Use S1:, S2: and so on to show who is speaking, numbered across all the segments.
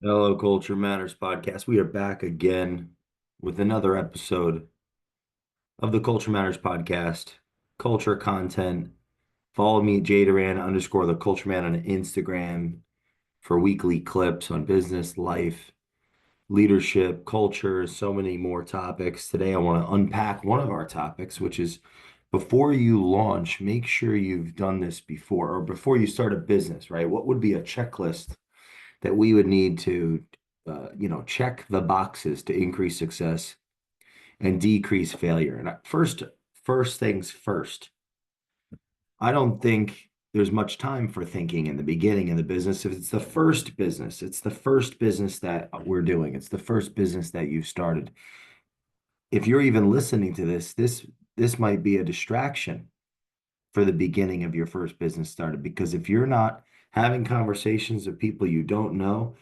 S1: Hello, Culture Matters podcast. We are back again with another episode of the Culture Matters podcast, culture content. Follow me, Jay Doran _ the Culture Man on Instagram for weekly clips on business, life, leadership, culture, so many more topics. Today, I want to unpack one of our topics, which is before you launch, make sure you've done this before or before you start a business, right? What would be a checklist that we would need to, check the boxes to increase success and decrease failure. And first things first, I don't think there's much time for thinking in the beginning of the business. If it's the first business, it's the first business that we're doing. It's the first business that you've started. If you're even listening to this might be a distraction for the beginning of your first business started. Because if you're not having conversations with people you don't know,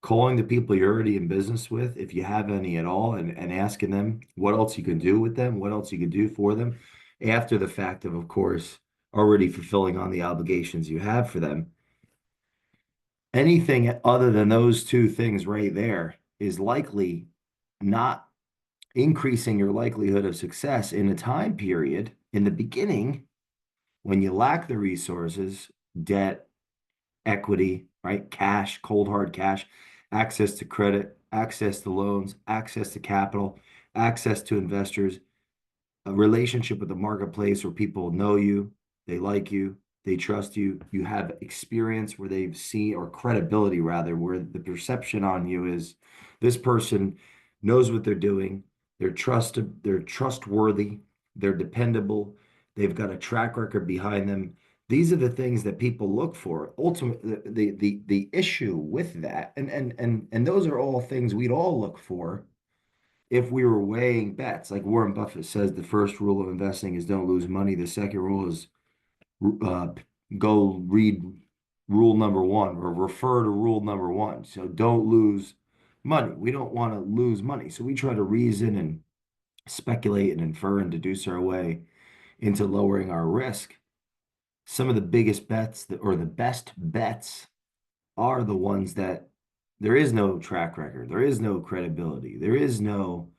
S1: calling the people you're already in business with, if you have any at all, and asking them what else you can do with them, what else you can do for them after the fact of course, already fulfilling on the obligations you have for them. Anything other than those two things right there is likely not increasing your likelihood of success in a time period in the beginning when you lack the resources, debt, equity, right? Cash, cold hard cash, access to credit, access to loans, access to capital, access to investors, a relationship with the marketplace where people know you, they like you, they trust you, you have experience where they've seen, or credibility rather, where the perception on you is this person knows what they're doing, they're trustworthy, they're dependable, they've got a track record behind them. These are the things that people look for. Ultimately, the issue with that, and those are all things we'd all look for if we were weighing bets. Like Warren Buffett says, the first rule of investing is don't lose money. The second rule is uh, go read rule number one or refer to rule number one. So don't lose money. We don't want to lose money. So we try to reason and speculate and infer and deduce our way into lowering our risk. Some of the biggest bets or the best bets are the ones that there is no track record, there is no credibility, there is no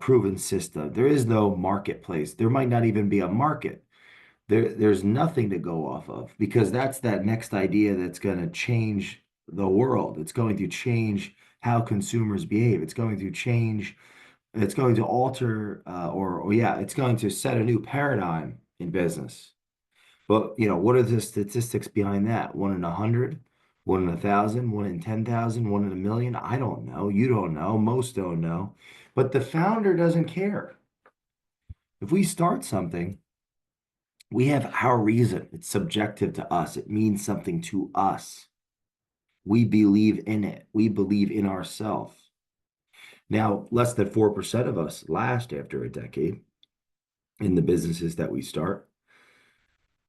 S1: proven system. There is no marketplace. There might not even be a market. There's nothing to go off of because that's that next idea that's going to change the world. It's going to change how consumers behave. It's going to change. It's going to alter, or yeah, it's going to set a new paradigm in business. But what are the statistics behind that? One in 100, one in 1,000, one in 10,000, one in a million? I don't know. You don't know. Most don't know. But the founder doesn't care. If we start something, we have our reason. It's subjective to us. It means something to us. We believe in it. We believe in ourselves. Now, less than 4% of us last after a decade in the businesses that we start.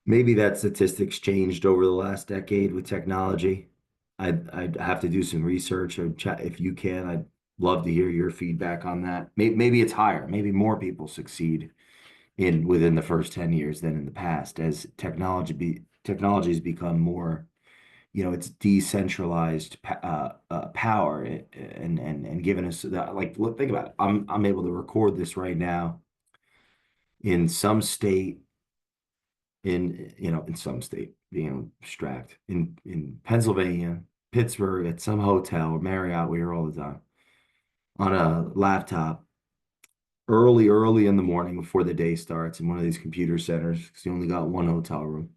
S1: Maybe that statistics changed over the last decade with technology. I'd have to do some research or chat if you can. I'd love to hear your feedback on that. Maybe it's higher. Maybe more people succeed in within the first 10 years than in the past as technology has become more, it's decentralized power and given us that, like, look, think about it. I'm able to record this right now in some state in some state, being abstract, in Pennsylvania, Pittsburgh, at some hotel or Marriott, we are all the time, on a laptop, early in the morning before the day starts in one of these computer centers, because you only got one hotel room.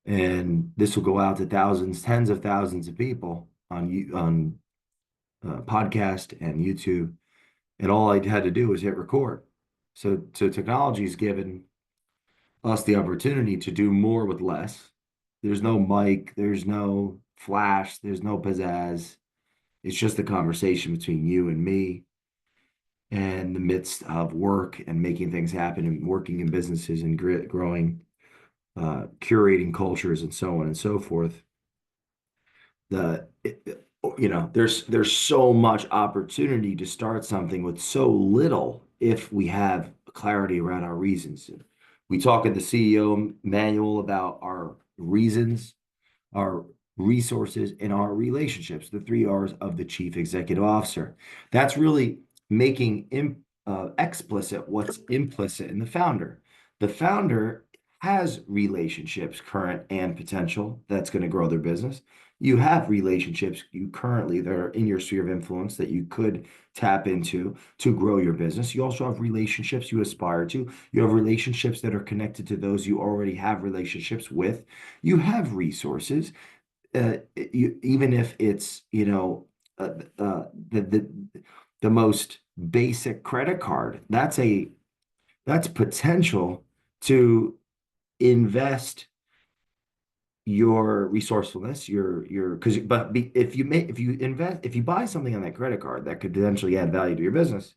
S1: And this will go out to thousands, tens of thousands of people on podcast and YouTube. And all I had to do was hit record. So technology's given us the opportunity to do more with less. There's no mic, there's no flash, there's no pizzazz. It's just a conversation between you and me in the midst of work and making things happen and working in businesses and growing, curating cultures and so on and so forth. The there's so much opportunity to start something with so little if we have clarity around our reasons. We talk in the CEO manual about our reasons, our resources, and our relationships, the three R's of the chief executive officer. That's really making explicit what's implicit in the founder. The founder has relationships, current and potential, that's going to grow their business. You have relationships you currently that are in your sphere of influence that you could tap into to grow your business. You also have relationships you aspire to. You have relationships that are connected to those you already have relationships with. You have resources, even if it's, the most basic credit card. That's potential to invest your resourcefulness, because if you buy something on that credit card that could potentially add value to your business,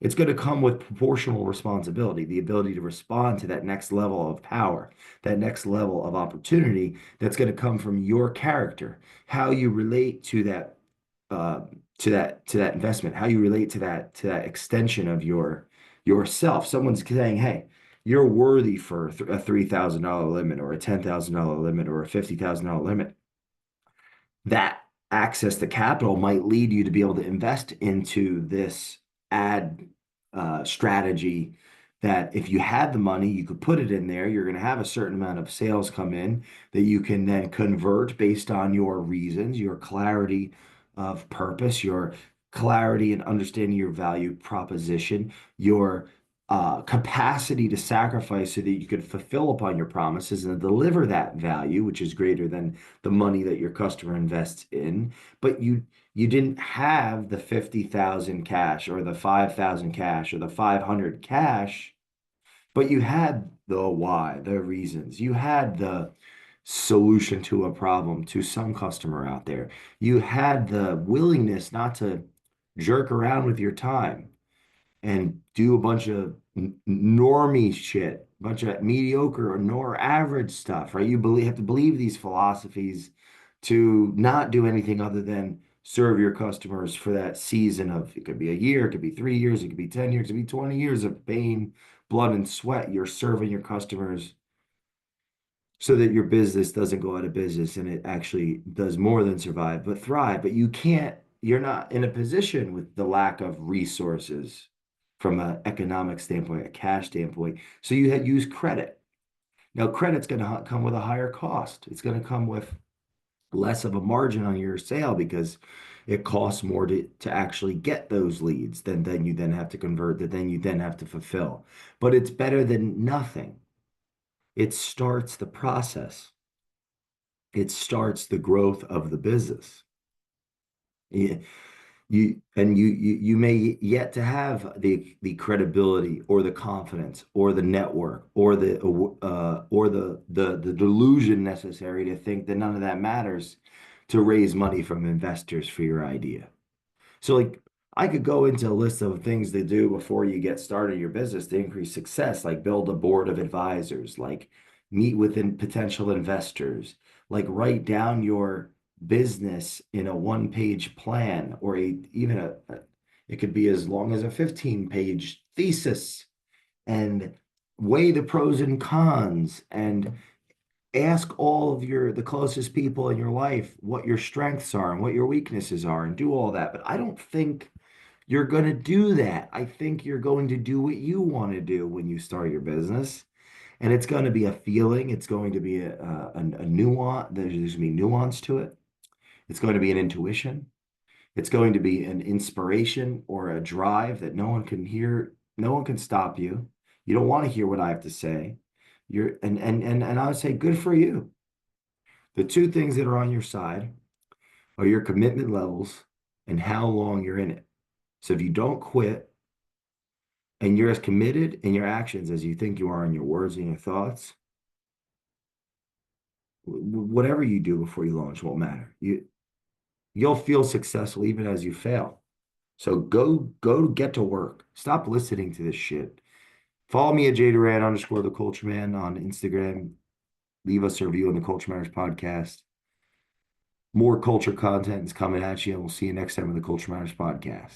S1: it's going to come with proportional responsibility, the ability to respond to that next level of power, that next level of opportunity that's going to come from your character, how you relate to that, uh, to that investment, how you relate to that extension of yourself. Someone's saying, "Hey, you're worthy for a $3,000 limit, or a $10,000 limit, or a $50,000 limit." That access to capital might lead you to be able to invest into this ad strategy, that if you had the money, you could put it in there. You're going to have a certain amount of sales come in that you can then convert based on your reasons, your clarity of purpose, your clarity and understanding your value proposition, your capacity to sacrifice so that you could fulfill upon your promises and deliver that value, which is greater than the money that your customer invests in. But you didn't have the 50,000 cash, or the 5,000 cash, or the 500 cash, but you had the why, the reasons. You had the solution to a problem to some customer out there. You had the willingness not to jerk around with your time and do a bunch of normie shit, a bunch of mediocre or nor average stuff, right? Have to believe these philosophies to not do anything other than serve your customers for that season of, it could be a year, it could be 3 years, it could be 10 years, it could be 20 years of pain, blood, and sweat. You're serving your customers so that your business doesn't go out of business and it actually does more than survive, but thrive. But you're not in a position with the lack of resources from an economic standpoint, a cash standpoint. So you had used credit. Now, credit's going to come with a higher cost. It's going to come with less of a margin on your sale because it costs more to actually get those leads than you then have to convert, that then you then have to fulfill. But it's better than nothing. It starts the process. It starts the growth of the business. Yeah, you may yet to have the credibility or the confidence or the network or the delusion necessary to think that none of that matters to raise money from investors for your idea. So, like, I could go into a list of things to do before you get started your business to increase success, like build a board of advisors, like meet with potential investors, like write down your business in a one-page plan, or it could be as long as a 15-page thesis, and weigh the pros and cons, and ask all of the closest people in your life what your strengths are and what your weaknesses are, and do all that. But I don't think you're going to do that. I think you're going to do what you want to do when you start your business. And it's going to be a feeling. It's going to be a nuance. There's going to be nuance to it. It's going to be an intuition. It's going to be an inspiration or a drive that no one can hear. No one can stop you. You don't want to hear what I have to say. And I would say, good for you. The two things that are on your side are your commitment levels and how long you're in it. So if you don't quit and you're as committed in your actions as you think you are in your words and your thoughts, whatever you do before you launch won't matter. You'll feel successful even as you fail. So go get to work. Stop listening to this shit. Follow me at Jay Doran _ the Culture Man on Instagram. Leave us a review on the Culture Matters podcast. More culture content is coming at you, and we'll see you next time on the Culture Matters podcast.